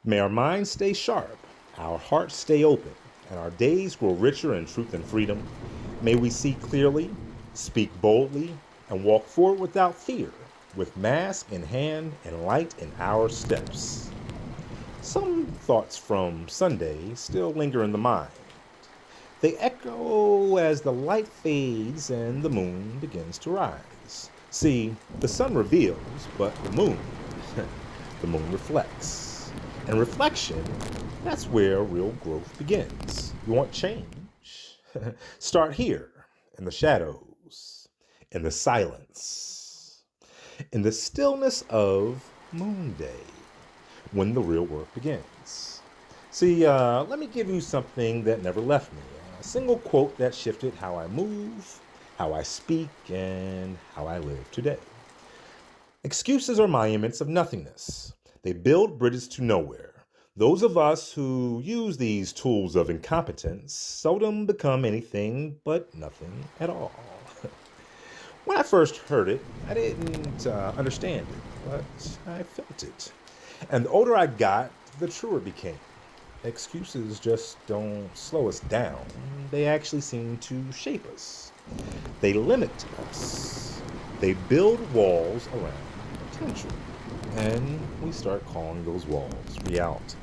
May our minds stay sharp, our hearts stay open, and our days grow richer in truth and freedom. May we see clearly, speak boldly, and walk forward without fear, with mask in hand and light in our steps. Some thoughts from Sunday still linger in the mind. They echo as the light fades and the moon begins to rise. See, the sun reveals, but the moon reflects. And reflection, that's where real growth begins. You want change? Start here, in the shadows, in the silence, in the stillness of Moon Day, when the real work begins. See, let me give you something that never left me. A single quote that shifted how I move, how I speak, and how I live today. Excuses are monuments of nothingness. They build bridges to nowhere. Those of us who use these tools of incompetence seldom become anything but nothing at all. When I first heard it, I didn't understand it, but I felt it. And the older I got, the truer it became. Excuses just don't slow us down. They actually seem to shape us. They limit us. They build walls around potential. And we start calling those walls reality.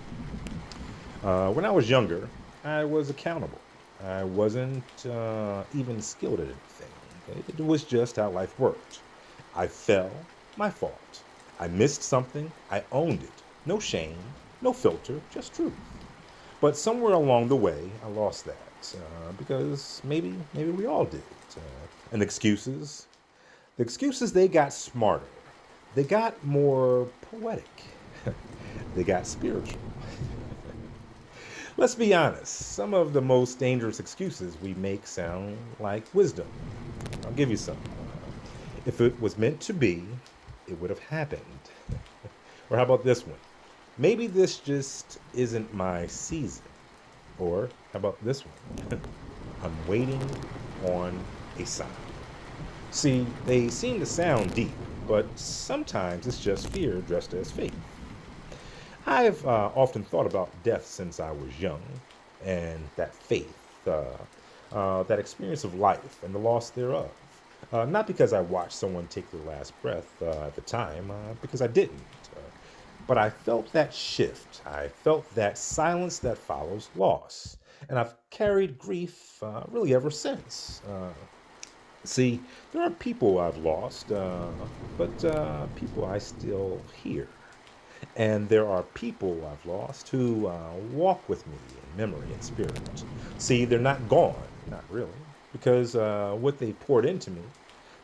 When I was younger, I was accountable. I wasn't even skilled at anything. Okay? It was just how life worked. I fell, my fault. I missed something, I owned it. No shame, no filter, just truth. But somewhere along the way, I lost that because maybe we all did. And the excuses, they got smarter. They got more poetic. They got spiritual. Let's be honest, some of the most dangerous excuses we make sound like wisdom. I'll give you some. If it was meant to be, it would have happened. Or how about this one? Maybe this just isn't my season. Or how about this one? I'm waiting on a sign. See, they seem to sound deep, but sometimes it's just fear dressed as faith. I've often thought about death since I was young, and that faith, that experience of life and the loss thereof. Not because I watched someone take their last breath at the time, because I didn't. But I felt that shift. I felt that silence that follows loss. And I've carried grief really ever since. See, there are people I've lost, but people I still hear. And there are people I've lost who walk with me in memory and spirit. See, they're not gone, not really, because what they poured into me,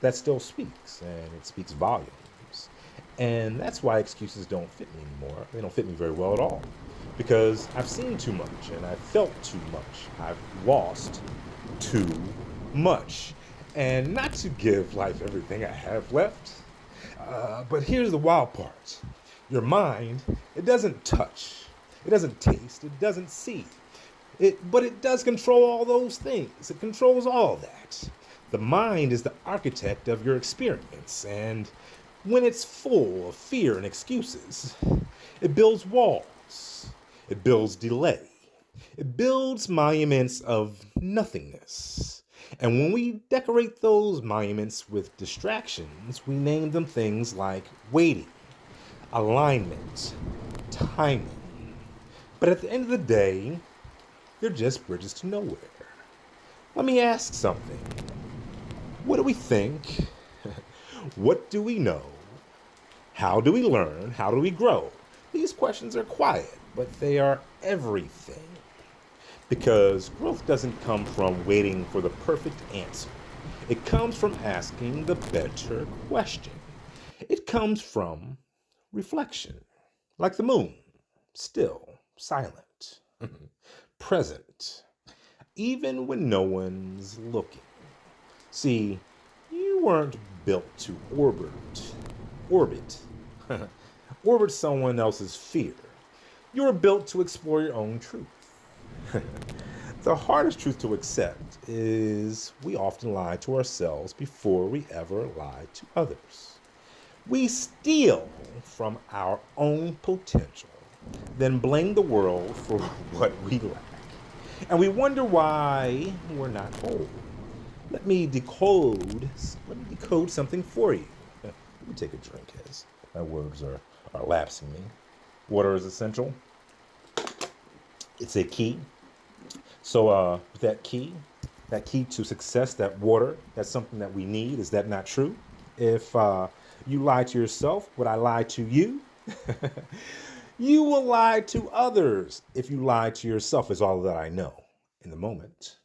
that still speaks, and it speaks volumes. And that's why excuses don't fit me anymore. They don't fit me very well at all, because I've seen too much, and I've felt too much. I've lost too much. And not to give life everything I have left, but here's the wild part. Your mind, it doesn't touch, it doesn't taste, it doesn't see. But it does control all those things. It controls all that. The mind is the architect of your experience, and when it's full of fear and excuses, it builds walls, it builds delay, it builds monuments of nothingness. And when we decorate those monuments with distractions, we name them things like waiting, alignment, timing. But at the end of the day, they're just bridges to nowhere. Let me ask something. What do we think? What do we know? How do we learn? How do we grow? These questions are quiet, but they are everything. Because growth doesn't come from waiting for the perfect answer. It comes from asking the better question. It comes from reflection, like the moon, still, silent, present, even when no one's looking. See, you weren't built to orbit, orbit someone else's fear. You were built to explore your own truth. The hardest truth to accept is we often lie to ourselves before we ever lie to others. We steal from our own potential then blame the world for what we lack. And we wonder why we're not whole. Let me decode. Let me decode something for you. Let me take a drink, as my words are lapsing me. Water is essential. It's a key. So, with that key to success, that water, that's something that we need. Is that not true? If you lie to yourself, would I lie to you? You will lie to others if you lie to yourself, is all that I know in the moment.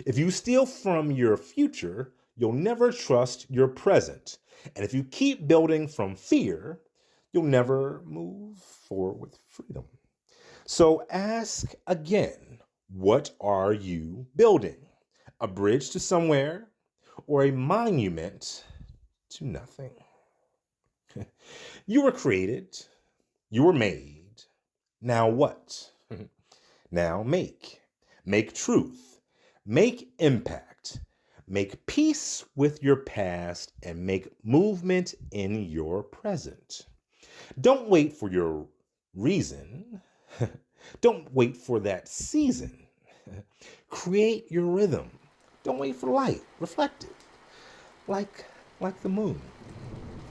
If you steal from your future, you'll never trust your present. And if you keep building from fear, you'll never move forward with freedom. So ask again, what are you building? A bridge to somewhere or a monument to nothing? You were created, you were made. Now what? Now make. Make truth. Make impact. Make peace with your past and make movement in your present. Don't wait for your reason. Don't wait for that season. Create your rhythm. Don't wait for light. Reflect it. Like the moon.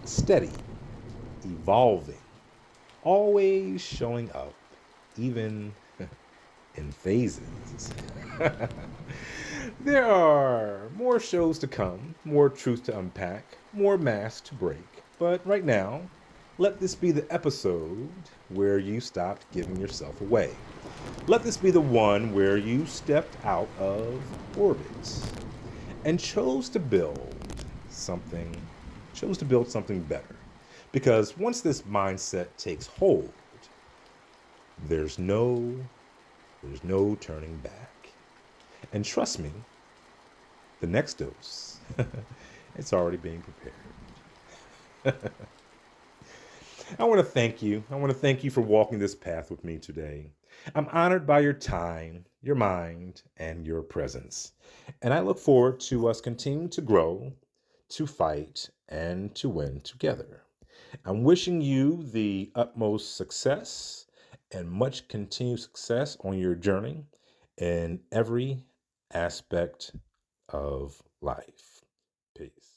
Steady. Evolving. Always showing up. Even in phases. There are more shows to come, more truth to unpack, more masks to break. But right now, let this be the episode where you stopped giving yourself away. Let this be the one where you stepped out of orbit and something, chose to build something better. Because once this mindset takes hold, there's no turning back. And trust me, the next dose, it's already being prepared. I want to thank you. I want to thank you for walking this path with me today. I'm honored by your time, your mind, and your presence. And I look forward to us continuing to grow, to fight, and to win together. I'm wishing you the utmost success and much continued success on your journey in every aspect of life. Peace.